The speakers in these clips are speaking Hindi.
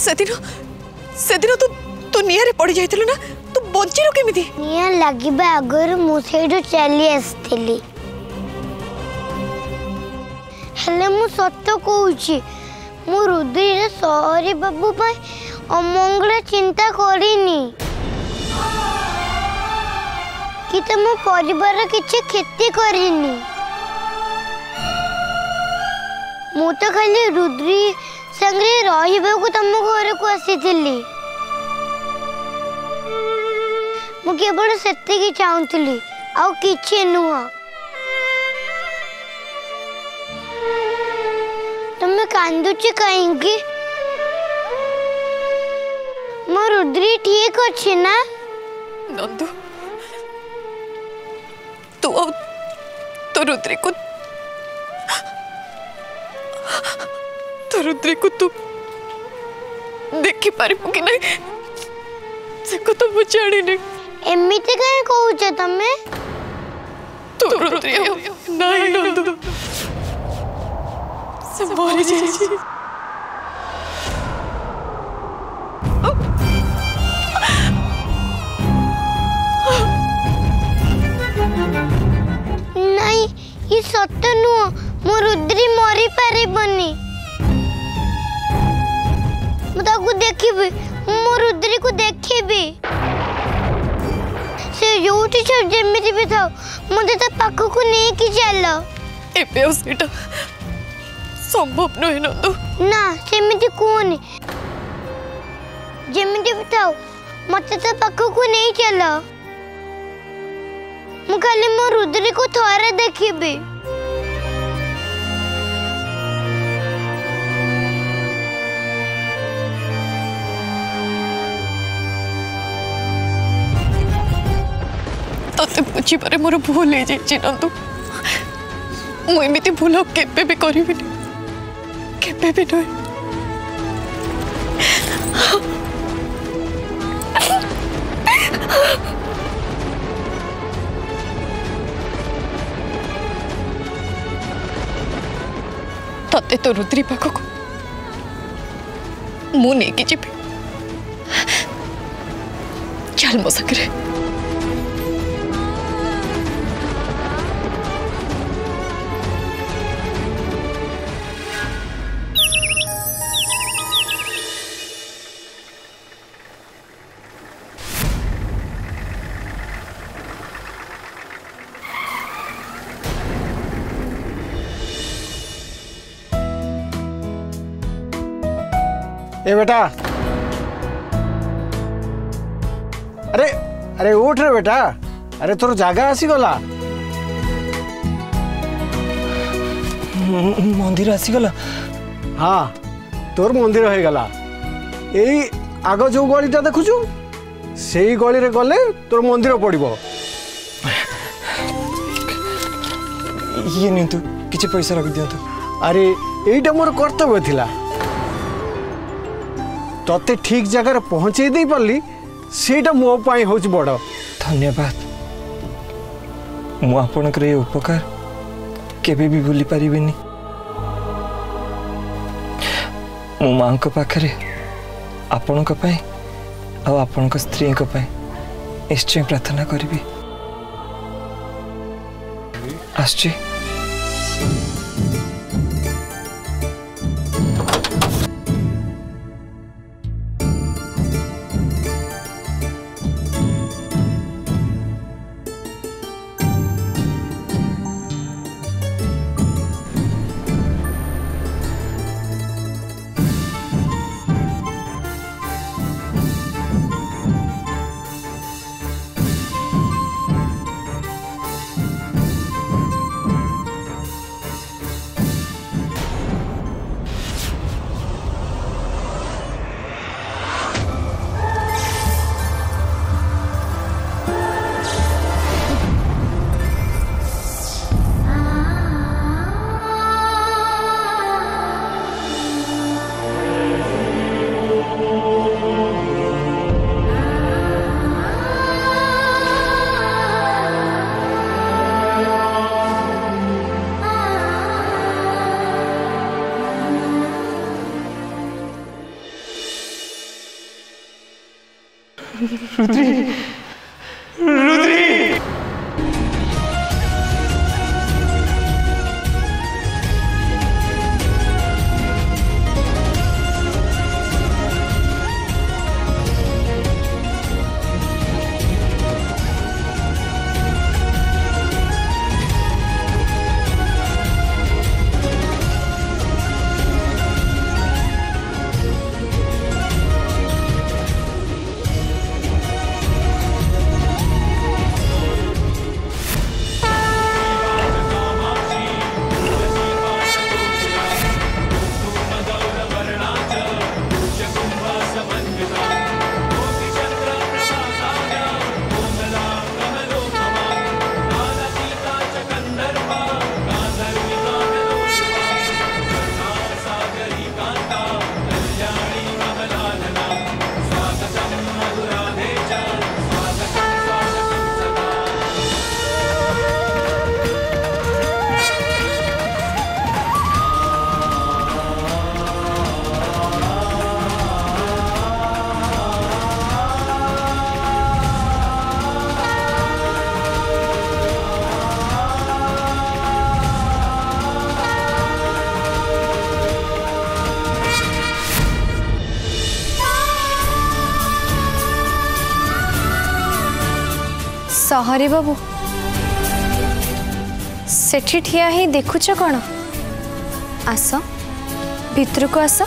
सेदिन तू तू निया पड़ जाइथिलु ना तू बंचिलु केमिति निया लागिबा अगर मु सेडू चली आस्थिली हेले मु सत्य कहूची मु रुद्री रे सॉरी बाबू भाई अमंगल चिंता करिनी कि तुम परिवार किछि क्षति करिनी मु तो खाली रुद्री संगे रहिबा को तुम घर को आसीथिली मु केवल सेतिकी चाहूली आउ किछि नुह तुम कांदुची कहीं मो रुद्री ठीक अच्छी ना नंदू तू तो रुद्री को तू देखी पारिबु कि नहीं से को तो मु जानी नहीं एमिति कहीं कहूछ तमे तू रुद्री नहीं नंदू से मरी जाई नहीं ये सत्य नुह मो रुद्री मरी पारिबनी मुझे देखी मो रुद्री को देखी से जोटी जमी भी था मुझे तो पाख को नहीं कि चल एटा संभव नुहे नंदू ना सेमिति कहनी जमी भी था मत तो पाख को नहीं चल मु खाली मो रुद्री को थोड़े देखी ते बुझी पारे मोर भूल हो जाइए नंदू मुझे भूल केबे भी करी केबे भी नहीं ते तो रुद्री पाखक मु नहीं जी चल मो सागरे ए बेटा अरे अरे उठ रे बेटा अरे तोर जागा आसी गला मंदिर आसी गला हाँ तोर मंदिर हो गला एई आग जो गलीटा देखुछु सेई गली रे गले तोर मंदिर पड़िबो ये निंतु किछि पैसा रख दियंतु अरे एईटा मोर कर्तव्य थिला तते ठीक जगह पहुँचे दे पाली सेटा मो पाई होच बड़ धन्यवाद मु आपनकर ये उपकार केबे भी भूली पारिबेनी मो मां को पाखरे आपन को पाई आ आपन को स्त्री को पाई निश्चय प्रार्थना करिबी आश्चर्य रुद्री रुद्री सहरी बाबू सेठी ठिया ही देखुच कौन आस भितर को आस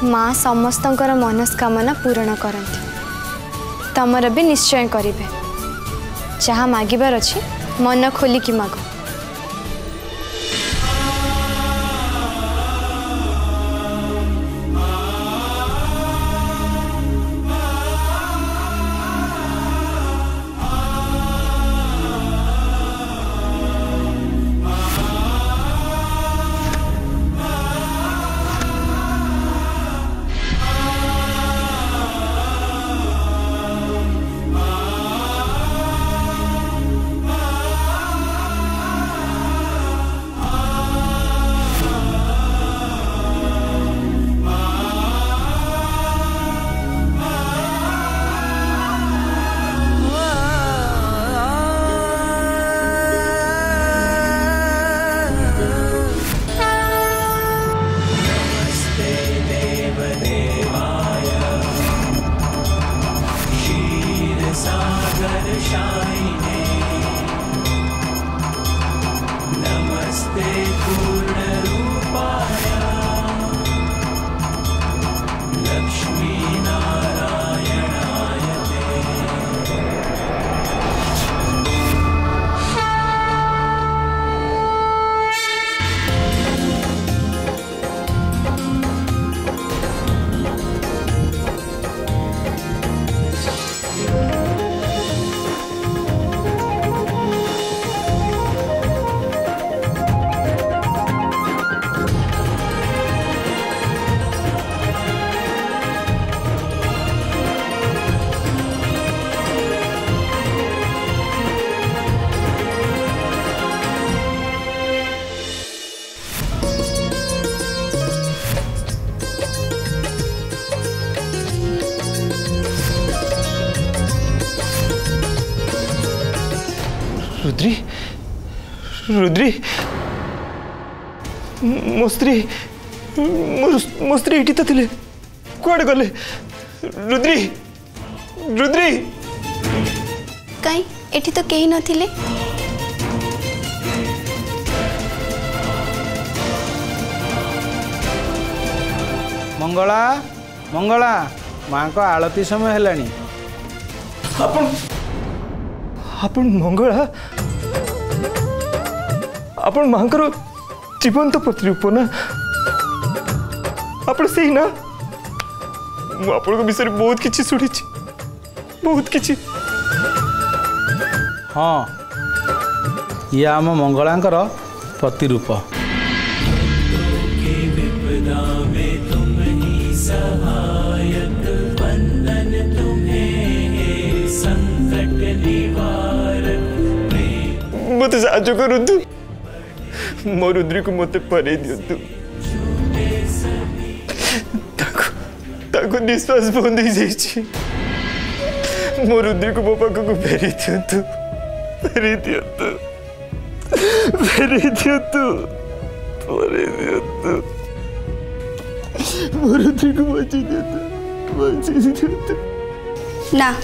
माँ समस्तंकर मनस्कामना पूर्ण करती तमर भी निश्चय करिबे जहाँ मागिबार अछि मन खोलिकी माग। रुद्री रुद्री मो स्त्री एटी तो थिले कुआडे गले रुद्री रुद्री कहीं एठी तो कहीं नथिले मंगला मंगला माँ को आलती समय हेलानी आपण मंगला आपण मांकर जीवंत प्रतिरूप ना आपण सही ना आपण विषय बहुत किछि सुनी बहुत किछि हाँ ये आम मंगलांकर प्रतिरूप मत साहाଯ୍य करतु मो रुद्री को मत परे दियंतु को निश्वास बंद हो जाइए मो रुद्री को मो पाख को फेरी दिंतु फेरी दिंतु फेरी दिंतु फेरी दिंतु मो रुद्री को बची दिंतु ना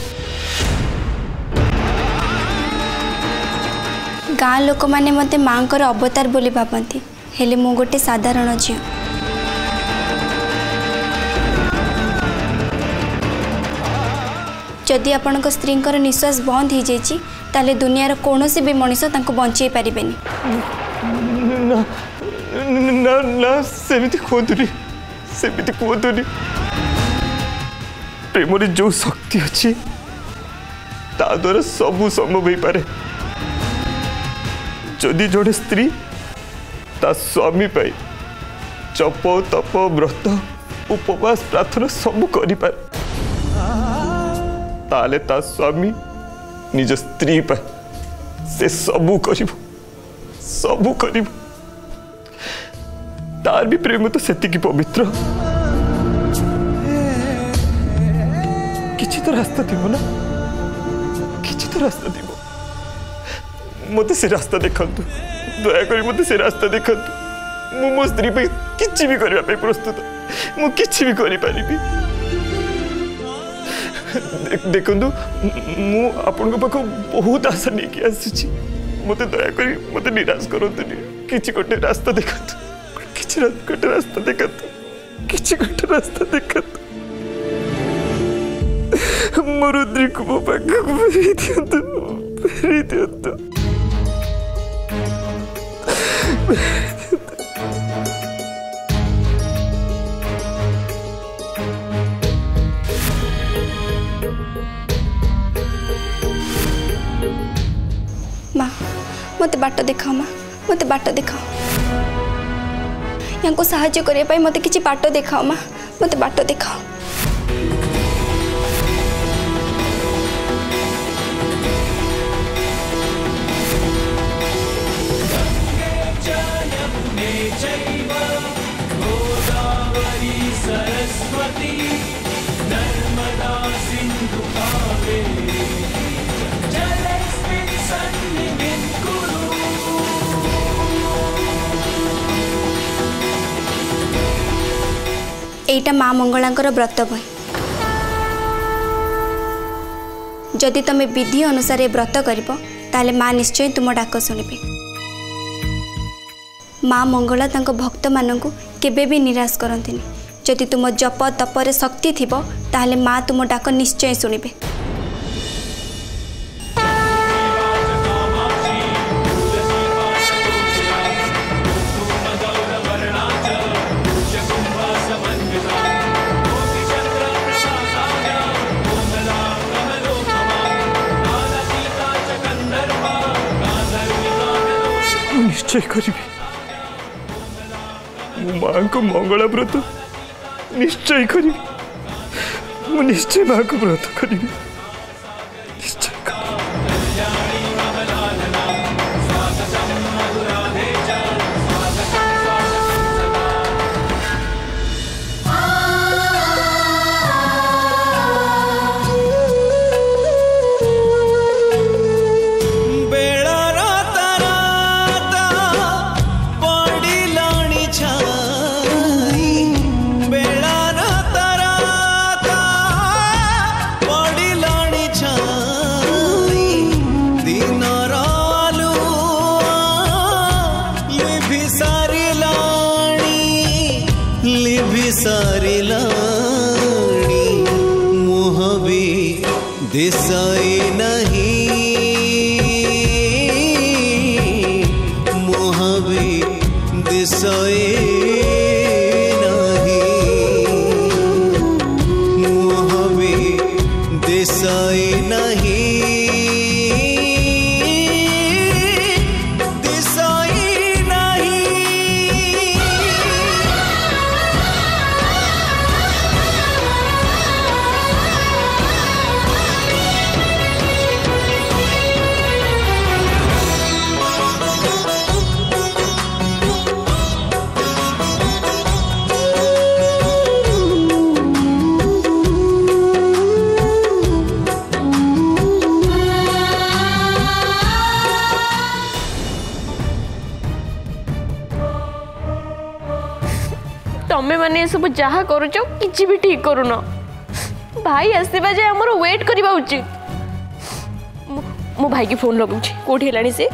गाँ लोक मैंने मत माँ को अवतार बोली भावती हेले मु गोटे साधारण झील जदि आपण स्त्री निश्वास बंद हो जाए दुनियार कौन भी मनीष बंचे पारे ना ना ना सेमिति कहतुनी सेमिति कहतुनी प्रेम जो शक्ति अच्छी ता द्वारा सबू संभव हो पारे जदि जोड़े स्त्री ता स्वामी पाई जप तप व्रत उपवास प्रार्थना सब करि पारे ताले ता स्वामी निज स्त्री पाई से सबू करिबो सबू करिबो तार भी प्रेम तो सेतिकी पवित्र किछि तो रास्ता थिबो ना किछि तो रास्ता थिबो मते से रास्ता देखंतु दया करी मते से रास्ता देखंतु मु मो स्त्री पे किछि भी करबा पे प्रस्तुत मु किछि भी करि परिबी देखंतु मु आपन को पाखो बहुत आशा नै कि आसी मते दया करी मते निराश करंतु किछि गोटे रास्ता देखंतु किछि गोटे रास्ता देखंतु किछि गोटे रास्ता देखंतु मो रुद्री को मो पाखो फेरी दियंतु माँ मत बाट देखाओ माँ मत बाट देखाओ या साहाय्य करने मत किसी बाट देखाओ माँ मत बाट देखाओ एटा माँ मंगलांकर व्रत बही जदि तमे विधि अनुसार व्रत करिबो ताले माँ निश्चय तुम डाक शुणिबे माँ मंगला तांको भक्त मानंकु केबे भी निराश करंतिनी जदि तुम जप तपरे शक्ति थिबो ताले माँ तुम डाक निश्चय शुणिबे निश्चय करी माँ को मंगला व्रत निश्चय करी निश्चय माँ को व्रत करी निश्चय दिसाई नहीं मोहबी दिसाई नहीं मोहबी दिसाई नहीं तमें मैंने सब जहाँ करुच कि भी ठीक करुन भाई आसवा जाए आमर वेट करवा उचित मो भाई की फोन लगुच कौटी है सी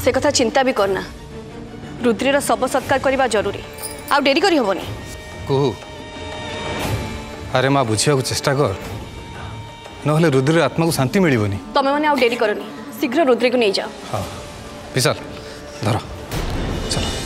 से कथा चिंता भी करना रुद्रीर शव सत्कार करवा जरूरी आ डेरी करी हबनी कुहू अरे माँ बुझा चेष्टा कर नहले रुद्रीर आत्मा को शांति मिलबनी तमें मैंने आ डेरी करनी शीघ्र रुद्री को नहीं जाओ हाँ विशाल धर चलो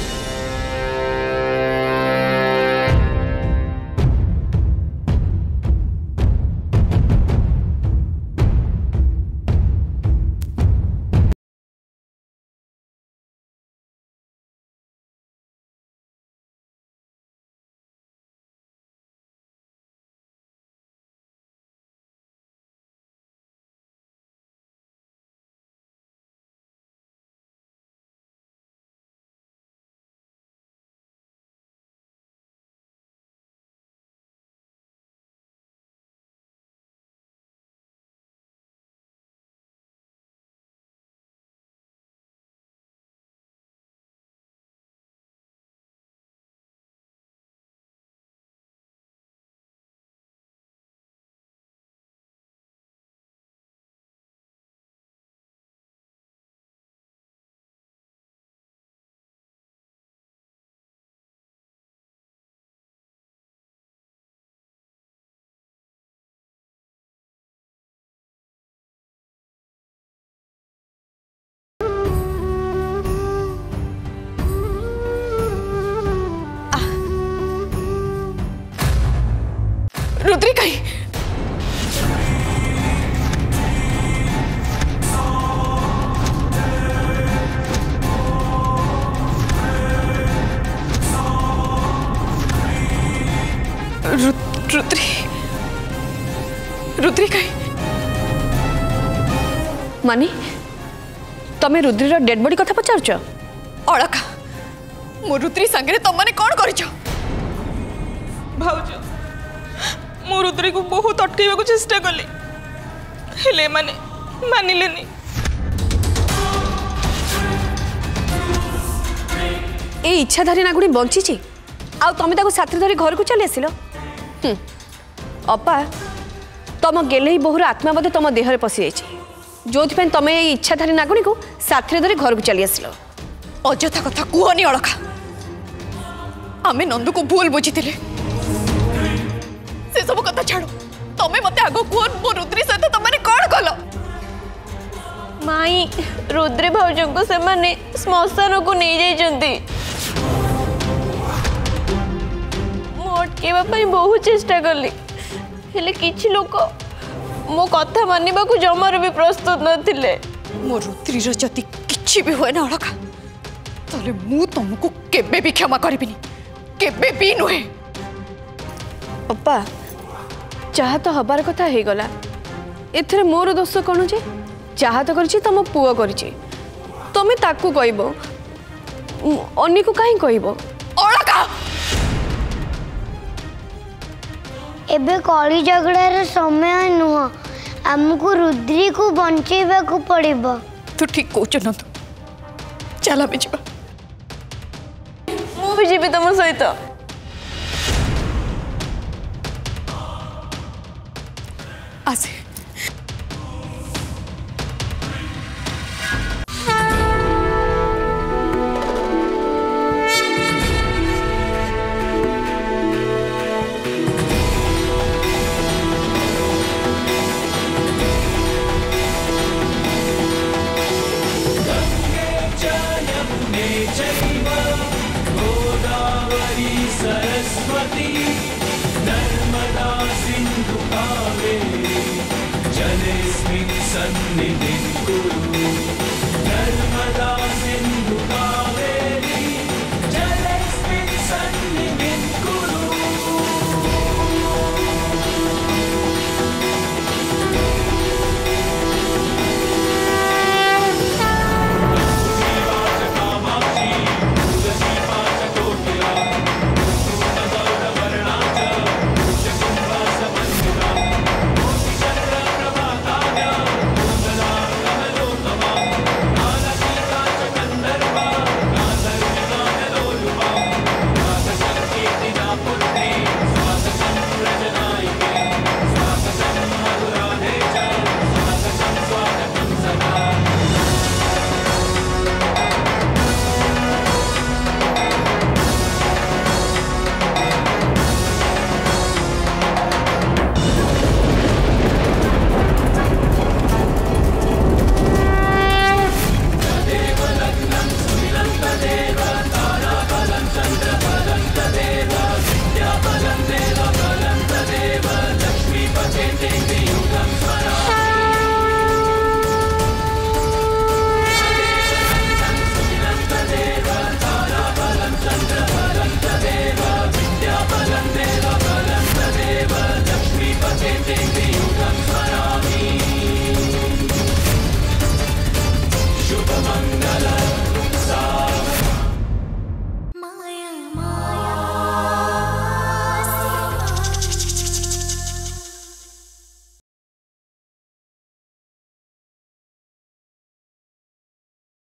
रुद्री कहीं रुद्री रुद्री कहीं मानी तमें रुद्रीर डेड बॉडी कथा पचारुच अलका मो रुद्री सांगे तुम मैंने कौन कर भाउज मु रुद्री को बहुत अटकैवा को चेष्टा कली हेले माने मानिलेनी ए इच्छाधारी नागुणी बंची आ तमें ताको साथी धरी घर को चली आसिल अपा तम गेले बहुर आत्मा बोधे तम देह पशि जाइए जो तमें ये इच्छाधारी नागुणी को साथी धरी घर को चली आसिल अजथा कथा कहनी अलका आमे नंदू को भूल बुझी से सब कथा छाड़ो तमें मते आगो कोन मो रुद्री सहित तमने कौन कल माई रुद्री भाउज को से माने श्मशान को नहीं जाइछंती मो अटकेवा पई बहुत चेष्टा करली हेले किछि लोक मो कथा मानिबा को जमार भी प्रस्तुत नथिले मो रुद्री रो जति किछि भी होए ना अलका तले मु तुमको केबे भी क्षमा करबिनी केबे भी नुहे अप्पा चाहा तो हबार कथा हो गला एथरे मोर दोष कौन जे चाहा तो करछि तम पुओ करछि तमे ताकू कहबो अन्य को काहे कहबो अलका एबे कली झगड़ार समय नुह आमको रुद्री को बंचेबा को पड़िबो तू ठीक कहछ न तू चला भी जीवा मु भी जीवी तम सहित आसे सन्निधिं कुरु नर्मदा सिन्धु